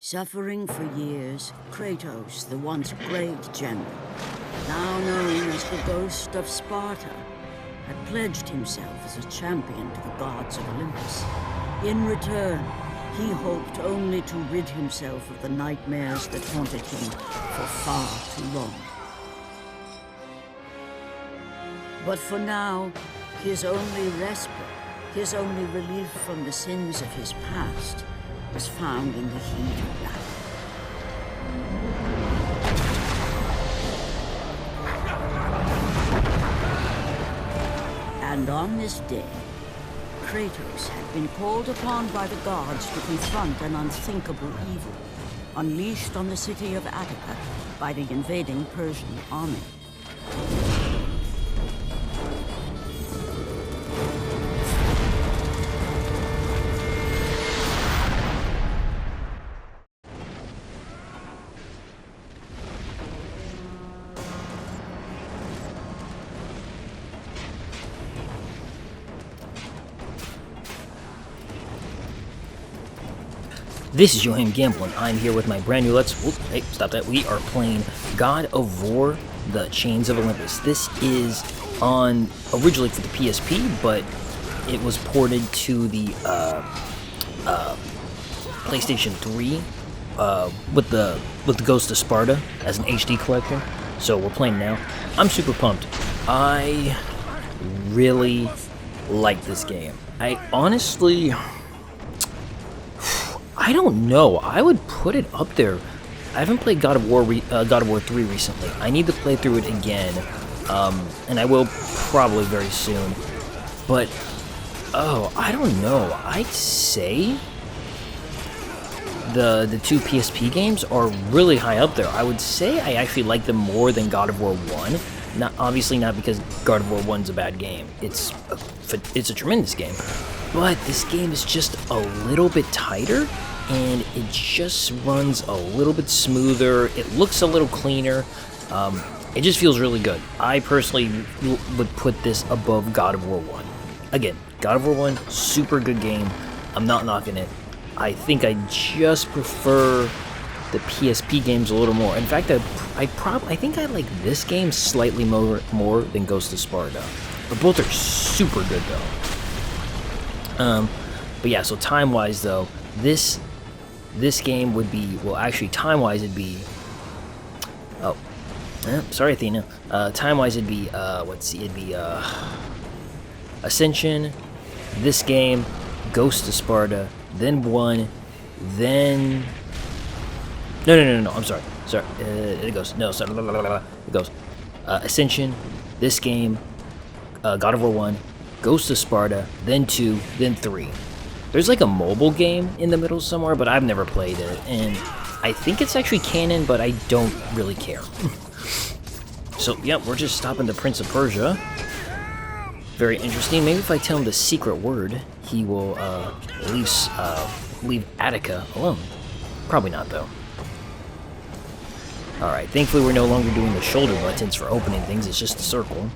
Suffering for years, Kratos, the once great general, now known as the Ghost of Sparta, had pledged himself as a champion to the gods of Olympus. In return, he hoped only to rid himself of the nightmares that haunted him for far too long. But for now, his only respite, his only relief from the sins of his past, was found in the heat of battle. And on this day, Kratos had been called upon by the gods to confront an unthinkable evil, unleashed on the city of Attica by the invading Persian army. This is Yohhamgambal, and I'm here with my brand new hey, stop that. We are playing God of War, The Chains of Olympus. This is on, originally for the PSP, but it was ported to the PlayStation 3 with the Ghost of Sparta as an HD collection. So we're playing now. I'm super pumped. I really like this game. I don't know. I would put it up there. I haven't played God of War 3 recently. I need to play through it again, and I will probably very soon. But I don't know. I'd say the two PSP games are really high up there. I would say I actually like them more than God of War 1. Obviously not because God of War 1's a bad game. It's a tremendous game. But this game is just a little bit tighter, and it just runs a little bit smoother. It looks a little cleaner. It just feels really good. I personally would put this above God of War 1. Again, God of War 1, super good game. I'm not knocking it. I think I just prefer the PSP games a little more. In fact, I think I like this game slightly more than Ghost of Sparta. But both are super good though. But yeah, so time-wise though, this game would be, well actually time-wise it'd be, sorry Athena, time-wise it'd be, it'd be, Ascension, this game, Ghost of Sparta, then 1, then, no, I'm sorry, it goes, it goes, Ascension, this game, God of War 1, Ghost of Sparta, then 2, then 3. There's like a mobile game in the middle somewhere, but I've never played it, and I think it's actually canon, but I don't really care. So, yeah, we're just stopping the Prince of Persia. Very interesting. Maybe if I tell him the secret word, he will leave Attica alone. Probably not, though. Alright, thankfully we're no longer doing the shoulder buttons for opening things, it's just a circle.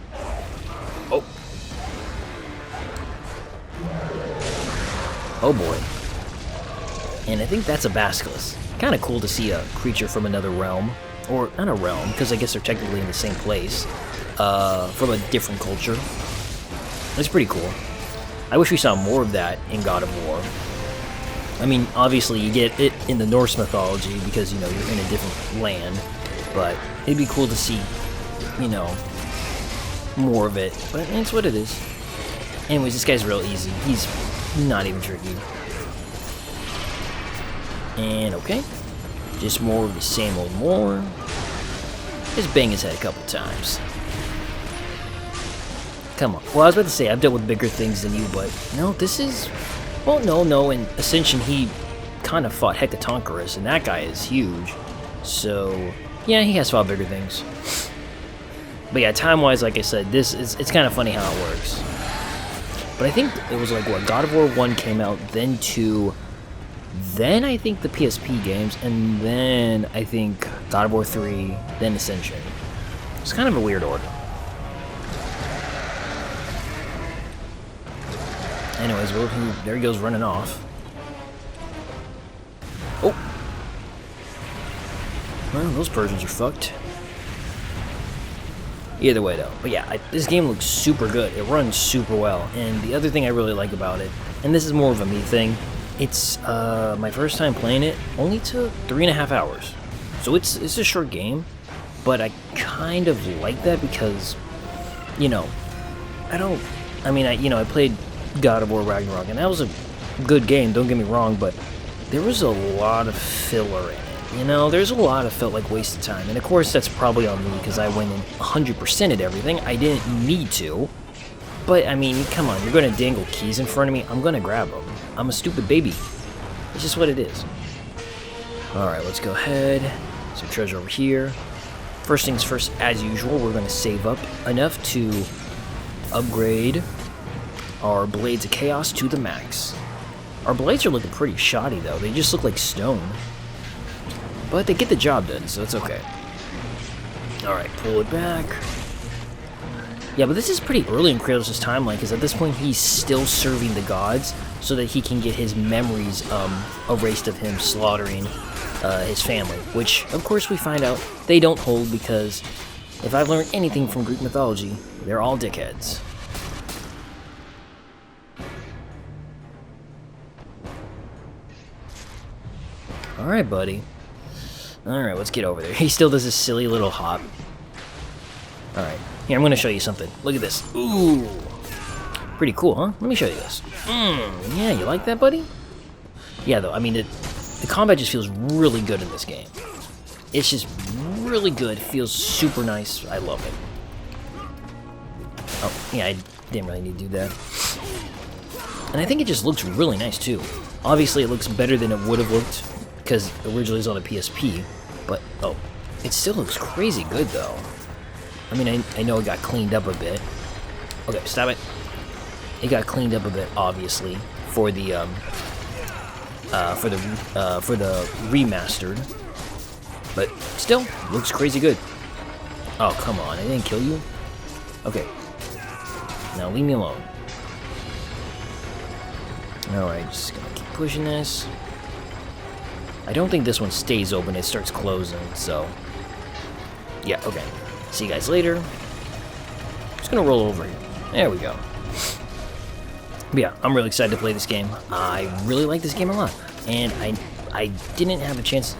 Oh boy. And I think that's a basilisk. Kind of cool to see a creature from another realm. Or, not a realm, because I guess they're technically in the same place. From a different culture. That's pretty cool. I wish we saw more of that in God of War. I mean, obviously you get it in the Norse mythology because, you know, you're in a different land. But it'd be cool to see, you know, more of it. But it's what it is. Anyways, this guy's real easy. He's not even tricky. And okay. Just more of the same old more. Just bang his head a couple times. Come on. Well, I was about to say, I've dealt with bigger things than you, but no, this is... Well, no, in Ascension he kind of fought Hecatonchirus, and that guy is huge. So, yeah, he has fought bigger things. But yeah, time-wise, like I said, it's kind of funny how it works. But I think it was like, what, God of War 1 came out, then 2, then I think the PSP games, and then I think God of War 3, then Ascension. It's kind of a weird order. Anyways, well, there he goes running off. Oh! Well, those Persians are fucked. Either way, though. But yeah, this game looks super good. It runs super well. And the other thing I really like about it, and this is more of a me thing, it's my first time playing it, only took 3.5 hours. So it's a short game, but I kind of like that because, you know, I played God of War Ragnarok, and that was a good game, don't get me wrong, but there was a lot of filler in it. You know, there's a lot of felt like wasted time. And of course, that's probably on me because I went in 100% at everything. I didn't need to. But, I mean, come on, you're going to dangle keys in front of me. I'm going to grab them. I'm a stupid baby. It's just what it is. Alright, let's go ahead. Some treasure over here. First things first, as usual, we're going to save up enough to upgrade our Blades of Chaos to the max. Our blades are looking pretty shoddy, though. They just look like stone. But they get the job done, so it's okay. Alright, pull it back. Yeah, but this is pretty early in Kratos' timeline, because at this point he's still serving the gods, so that he can get his memories erased of him slaughtering his family. Which, of course, we find out they don't hold, because if I've learned anything from Greek mythology, they're all dickheads. Alright, buddy. Alright, let's get over there. He still does this silly little hop. Alright, here, I'm gonna show you something. Look at this. Ooh! Pretty cool, huh? Let me show you this. Yeah, you like that, buddy? Yeah, though, I mean, the combat just feels really good in this game. It's just really good. It feels super nice. I love it. Oh, yeah, I didn't really need to do that. And I think it just looks really nice, too. Obviously, it looks better than it would have looked, because originally it's on the PSP, but, oh, it still looks crazy good, though. I mean, I know it got cleaned up a bit. Okay, stop it. It got cleaned up a bit, obviously, for the remastered, but still, looks crazy good. Oh, come on, I didn't kill you? Okay. Now, leave me alone. Alright, just gonna keep pushing this. I don't think this one stays open, it starts closing, so... Yeah, okay. See you guys later. Just gonna roll over here. There we go. But yeah, I'm really excited to play this game. I really like this game a lot. And I didn't have a chance...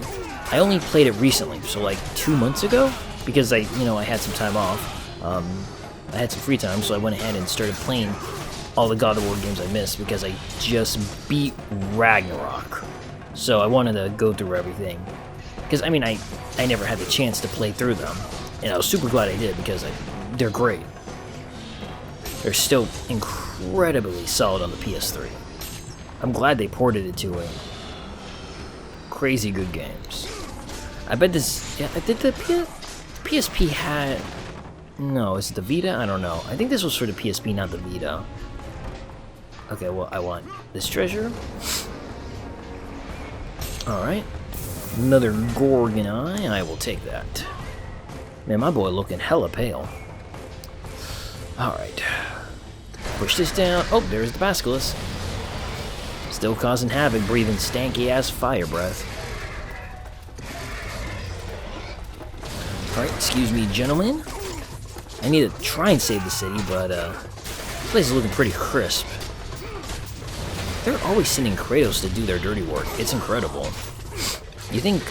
I only played it recently, so like 2 months ago? Because I had some time off. I had some free time, so I went ahead and started playing all the God of War games I missed because I just beat Ragnarok. So I wanted to go through everything. Because, I mean, I never had the chance to play through them. And I was super glad I did because they're great. They're still incredibly solid on the PS3. I'm glad they ported it to it. Crazy good games. I bet this... Yeah, did the PSP had... No, is it the Vita? I don't know. I think this was for the PSP, not the Vita. Okay, well, I want this treasure. Alright. Another Gorgon Eye. I will take that. Man, my boy looking hella pale. Alright. Push this down. Oh, there's the Basilisk. Still causing havoc, breathing stanky-ass fire breath. Alright, excuse me, gentlemen. I need to try and save the city, but, this place is looking pretty crisp. They're always sending Kratos to do their dirty work. It's incredible. You think,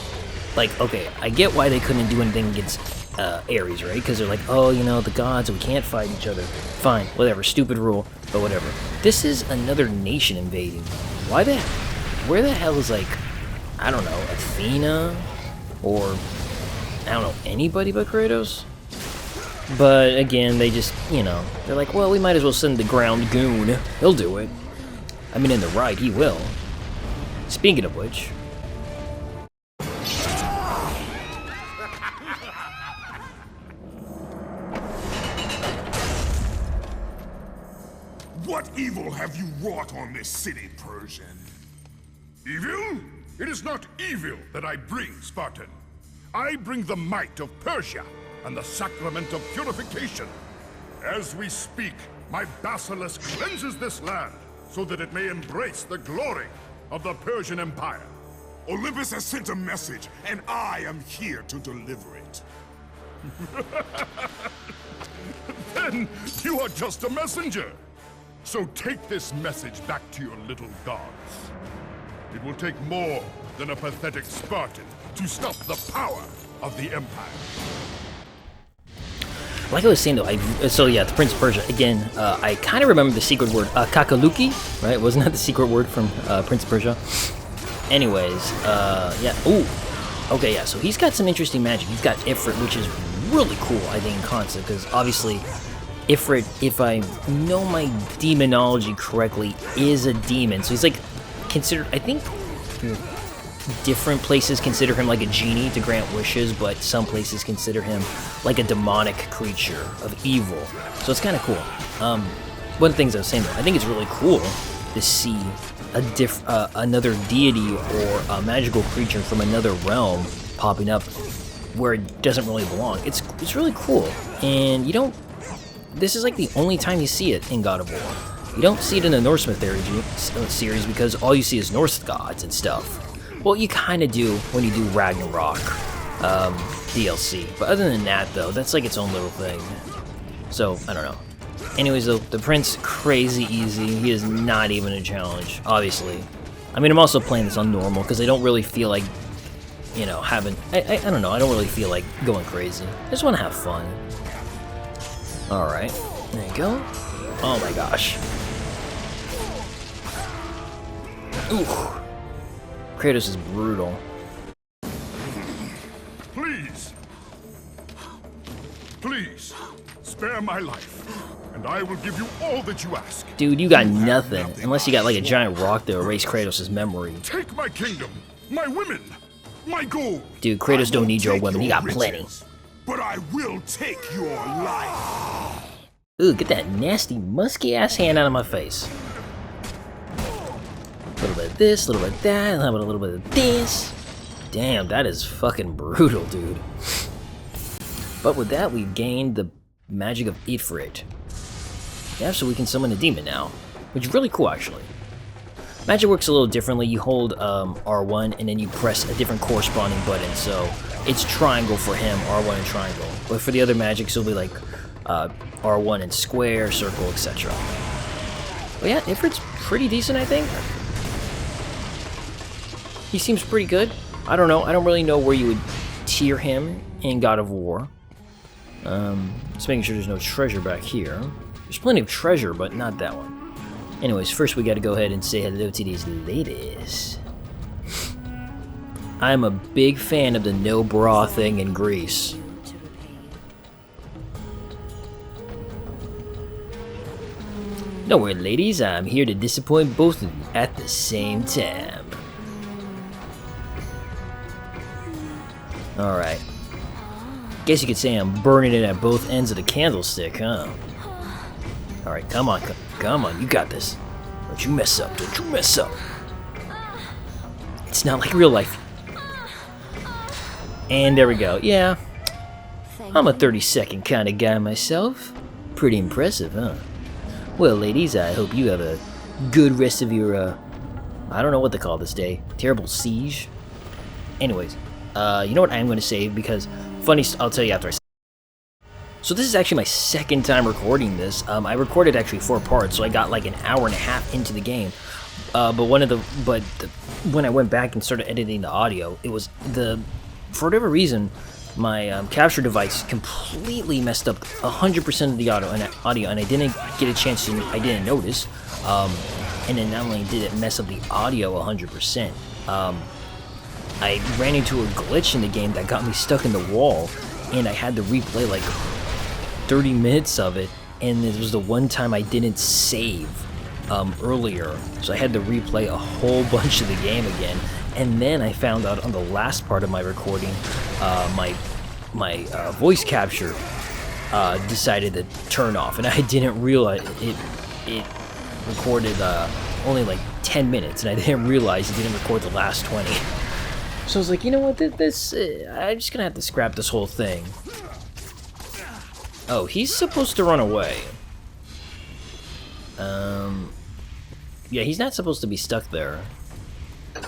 like, okay, I get why they couldn't do anything against Ares, right? Because they're like, oh, the gods, we can't fight each other. Fine, whatever, stupid rule, but whatever. This is another nation invading. Where the hell is, like, I don't know, Athena? Or, I don't know, anybody but Kratos? But, again, they just, they're like, well, we might as well send the ground goon. He'll do it. I mean, in the right, he will. Speaking of which... What evil have you wrought on this city, Persian? Evil? It is not evil that I bring, Spartan. I bring the might of Persia and the sacrament of purification. As we speak, my basilisk cleanses this land so that it may embrace the glory of the Persian Empire. Olympus has sent a message, and I am here to deliver it. Then you are just a messenger. So take this message back to your little gods. It will take more than a pathetic Spartan to stop the power of the Empire. Like I was saying though, so yeah, the Prince of Persia, again, I kind of remember the secret word, kakaluki, right? Wasn't that the secret word from Prince of Persia? Anyways, yeah, ooh, okay, yeah, so he's got some interesting magic. He's got Ifrit, which is really cool, I think, in concept, because obviously Ifrit, if I know my demonology correctly, is a demon. So he's like considered, I think different places consider him like a genie to grant wishes, but some places consider him like a demonic creature of evil. So it's kind of cool. One of the things I was saying though, I think it's really cool to see another deity or a magical creature from another realm popping up where it doesn't really belong. It's really cool, and you don't. This is like the only time you see it in God of War. You don't see it in the Norse mythology series because all you see is Norse gods and stuff. Well, you kind of do when you do Ragnarok DLC, but other than that, though, that's like its own little thing. So I don't know. Anyways, though, the Prince, crazy easy. He is not even a challenge, obviously. I mean, I'm also playing this on normal because I don't really feel like, you know, having. I don't know. I don't really feel like going crazy. I just want to have fun. All right, there you go. Oh my gosh. Ooh. Kratos is brutal. Please, spare my life, and I will give you all that you ask. Dude, you got nothing, unless you got like a giant rock to erase Kratos' memory. Take my kingdom, my women, my gold. Dude, Kratos don't need your women, he got plenty. But I will take your life. Ooh, get that nasty, musky-ass hand out of my face. A little bit of this, a little bit of that, how about a little bit of this? Damn, that is fucking brutal, dude. But with that, we've gained the magic of Ifrit. Yeah, so we can summon a demon now, which is really cool, actually. Magic works a little differently. You hold R1, and then you press a different corresponding button, so it's triangle for him, R1 and triangle. But for the other magics, it'll be like R1 and square, circle, etc. But yeah, Ifrit's pretty decent, I think. He seems pretty good. I don't know. I don't really know where you would tier him in God of War. Just making sure there's no treasure back here. There's plenty of treasure, but not that one. Anyways, first we gotta go ahead and say hello to these ladies. I'm a big fan of the no bra thing in Greece. Don't worry, ladies, I'm here to disappoint both of you at the same time. Alright. Guess you could say I'm burning it at both ends of the candlestick, huh? Alright, come on, come on, you got this. Don't you mess up, don't you mess up. It's not like real life. And there we go, yeah. I'm a 30-second kind of guy myself. Pretty impressive, huh? Well, ladies, I hope you have a good rest of your, I don't know what they call this day. Terrible siege? Anyways, you know what I'm going to save because, I'll tell you after I say. So this is actually my second time recording this. I recorded actually 4 parts, so I got like an hour and a half into the game. When I went back and started editing the audio, it was for whatever reason, my capture device completely messed up 100% of the audio, and I didn't get a chance to, I didn't notice. And then not only did it mess up the audio 100%, I ran into a glitch in the game that got me stuck in the wall, and I had to replay like 30 minutes of it, and it was the one time I didn't save earlier, so I had to replay a whole bunch of the game again. And then I found out on the last part of my recording, my voice capture decided to turn off, and I didn't realize it recorded only like 10 minutes, and I didn't realize it didn't record the last 20. So I was like, you know what, I'm just gonna have to scrap this whole thing. Oh, he's supposed to run away. Yeah, he's not supposed to be stuck there.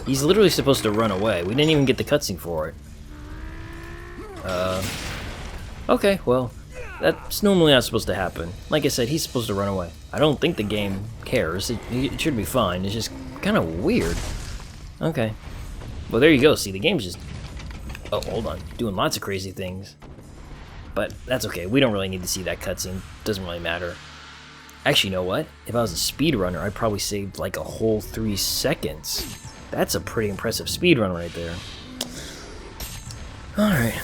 He's literally supposed to run away. We didn't even get the cutscene for it. Okay, well, that's normally not supposed to happen. Like I said, he's supposed to run away. I don't think the game cares. It should be fine. It's just kind of weird. Okay. Well, there you go. See, the game's just... Oh, hold on. Doing lots of crazy things. But that's okay. We don't really need to see that cutscene. Doesn't really matter. Actually, you know what? If I was a speedrunner, I'd probably saved like a whole 3 seconds. That's a pretty impressive speedrun right there. Alright.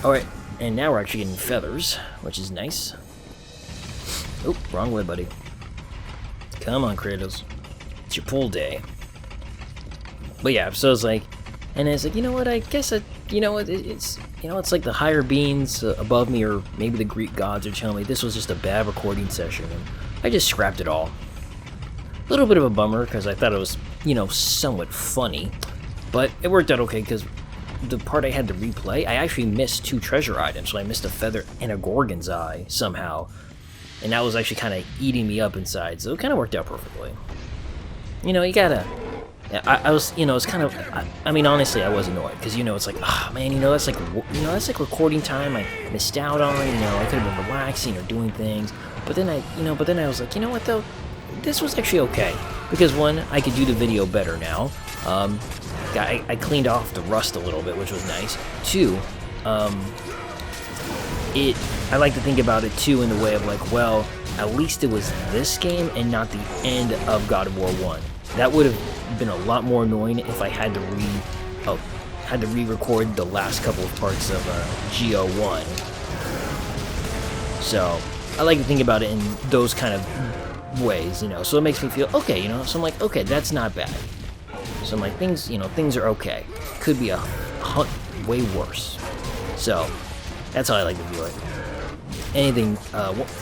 Alright. And now we're actually getting feathers, which is nice. Oh, wrong way, buddy. Come on, Kratos. It's your pull day. But yeah, so it's like... And it's like, you know what, I guess, you know what, it's like the higher beings above me, or maybe the Greek gods are telling me this was just a bad recording session, and I just scrapped it all. A little bit of a bummer, because I thought it was, you know, somewhat funny, but it worked out okay, because the part I had to replay, I actually missed 2 treasure items, so I missed a feather and a Gorgon's eye, somehow, and that was actually kind of eating me up inside, so it kind of worked out perfectly. You know, you gotta... I was, you know, it's kind of, I mean, honestly, I was annoyed, because, you know, it's like, ah, man, you know, that's like recording time I missed out on, you know, I could have been relaxing or doing things, but then I was like, you know what, though, this was actually okay, because 1, I could do the video better now, I cleaned off the rust a little bit, which was nice. 2, I like to think about it, too, in the way of, like, well, at least it was this game and not the end of God of War 1. That would have been a lot more annoying if I had to re-record the last couple of parts of GO1. So I like to think about it in those kind of ways, you know. So it makes me feel okay, you know. So I'm like, okay, that's not bad. So I'm like, things are okay. Could be way worse. So that's how I like to view it.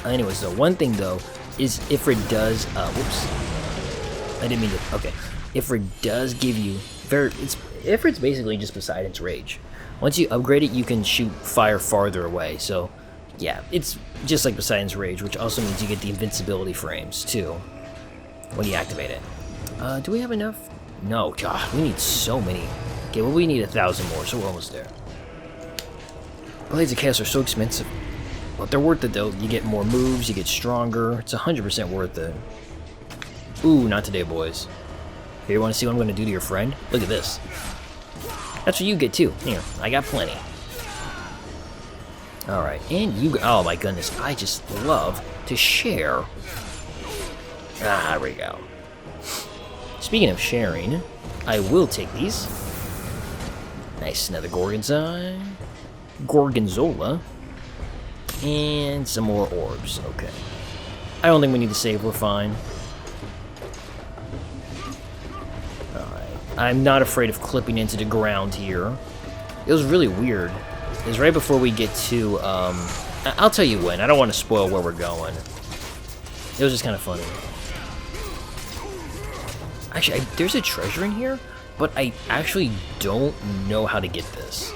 Anyways, though, one thing though is if it does, whoops. I didn't mean to, okay. Ifrit does give you, Ifrit's basically just Poseidon's Rage. Once you upgrade it, you can shoot fire farther away, so yeah, it's just like Poseidon's Rage, which also means you get the invincibility frames, too, when you activate it. Do we have enough? No, God, we need so many. Okay, well, we need 1,000 more, so we're almost there. Blades of Chaos are so expensive, but they're worth it, though. You get more moves, you get stronger, it's 100% worth it. Ooh, not today, boys. Here, you want to see what I'm going to do to your friend? Look at this. That's what you get, too. Here, I got plenty. Alright, and you... Oh, my goodness. I just love to share. Ah, there we go. Speaking of sharing, I will take these. Nice, another Gorgon's Eye. Gorgonzola. And some more orbs. Okay. I don't think we need to save. We're fine. I'm not afraid of clipping into the ground here. It was really weird. It was right before we get to, I'll tell you when. I don't want to spoil where we're going. It was just kind of funny. Actually, there's a treasure in here, but I actually don't know how to get this.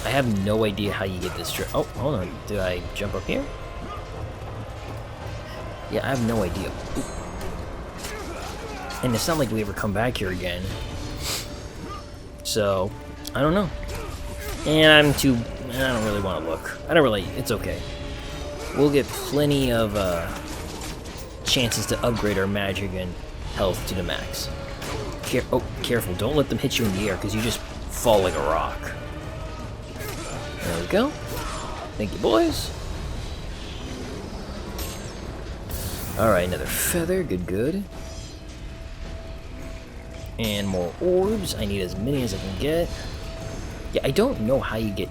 I have no idea how you get this treasure. Oh, hold on. Did I jump up here? Yeah, I have no idea. Ooh. And it's not like we ever come back here again. So, I don't know. And I don't really want to look. It's okay. We'll get plenty of chances to upgrade our magic and health to the max. Careful, don't let them hit you in the air, because you just fall like a rock. There we go. Thank you, boys. Alright, another feather, good. And more orbs. I need as many as I can get. Yeah, I don't know how you get...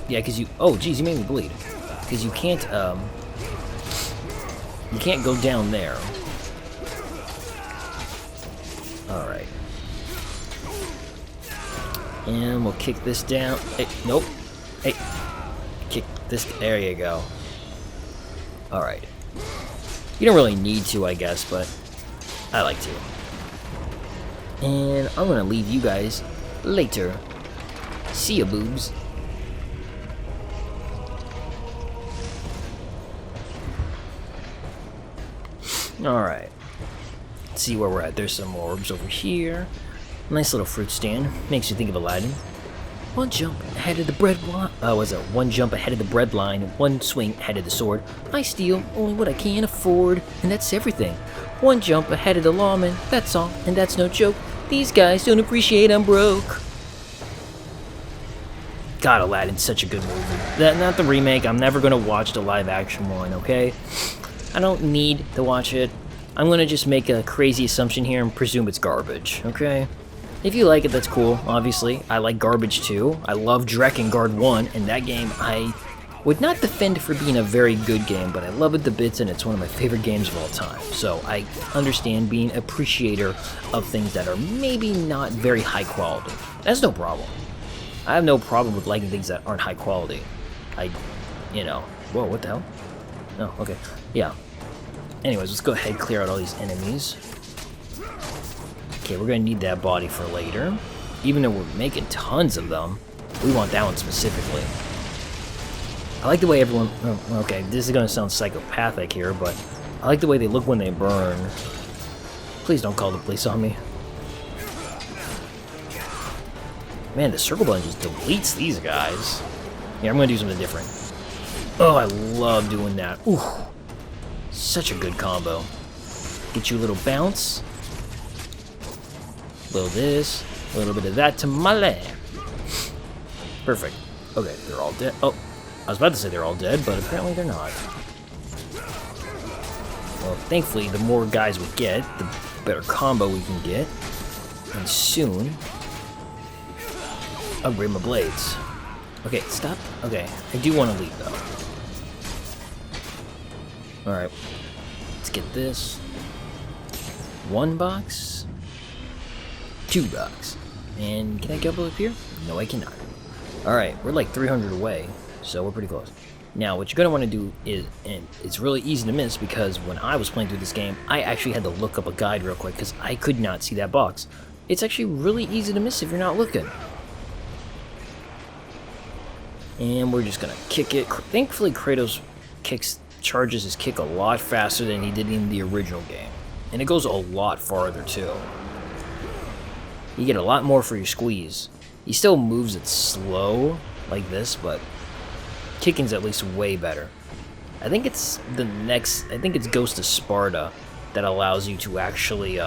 Yeah, because you... Oh, geez, you made me bleed. Because you can't go down there. Alright. And we'll kick this down. Hey, nope. Hey. Kick this... There you go. Alright. You don't really need to, I guess, but I like to. And I'm gonna leave you guys later. See ya, boobs. Alright. Let's see where we're at. There's some orbs over here. Nice little fruit stand. Makes you think of Aladdin. One jump ahead of the bread line. One jump ahead of the bread line, one swing ahead of the sword. I steal only what I can afford, and that's everything. One jump ahead of the lawman, that's all, and that's no joke. These guys don't appreciate I'm broke. God, Aladdin's such a good movie. Not the remake. I'm never gonna watch the live action one, okay? I don't need to watch it. I'm gonna just make a crazy assumption here and presume it's garbage, okay? If you like it, that's cool, obviously. I like garbage too. I love Drakengard 1, and that game I would not defend for being a very good game, but I love it to bits, and it's one of my favorite games of all time. So I understand being an appreciator of things that are maybe not very high quality. That's no problem. I have no problem with liking things that aren't high quality. Whoa, what the hell? Oh, okay. Yeah. Anyways, let's go ahead and clear out all these enemies. Okay, we're gonna need that body for later. Even though we're making tons of them, we want that one specifically. I like the way everyone... Oh, okay, this is gonna sound psychopathic here, but I like the way they look when they burn. Please don't call the police on me. Man, the circle button just deletes these guys. Yeah, I'm gonna do something different. Oh, I love doing that. Ooh, such a good combo. Get you a little bounce. A little this, a little bit of that to my left. Perfect. Okay, they're all dead. Oh, I was about to say they're all dead, but apparently they're not. Well, thankfully, the more guys we get, the better combo we can get. And soon, upgrade my blades. Okay, stop. Okay, I do want to leave, though. Alright, let's get this. 1 box. 2 box. And can I get up here? No, I cannot. Alright, we're like 300 away, so we're pretty close. Now, what you're going to want to do is, and it's really easy to miss because when I was playing through this game, I actually had to look up a guide real quick because I could not see that box. It's actually really easy to miss if you're not looking. And we're just going to kick it. Thankfully, Kratos charges his kick a lot faster than he did in the original game. And it goes a lot farther, too. You get a lot more for your squeeze. He still moves it slow, like this, but kicking's at least way better. I think it's Ghost of Sparta that allows you to actually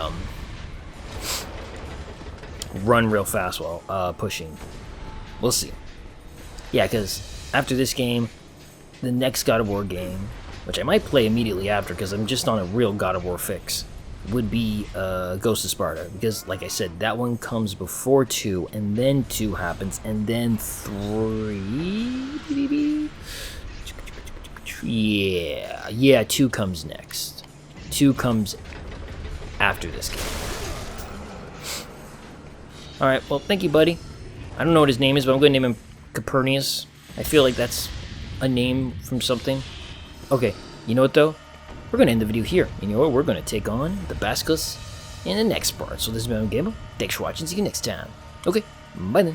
run real fast while pushing. We'll see. Yeah, because after this game, the next God of War game, which I might play immediately after because I'm just on a real God of War fix, would be Ghost of Sparta, because like I said, that one comes before 2, and then 2 happens, and then 3. Yeah, 2 comes next. 2 comes after this game. Alright, well, thank you, buddy. I don't know what his name is, but I'm going to name him Copernicus. I feel like that's a name from something. Okay, you know what, though? We're going to end the video here. You know what? We're going to take on the Basilisk in the next part. So this is Yohhamgambal. Thanks for watching. See you next time. Okay, bye then.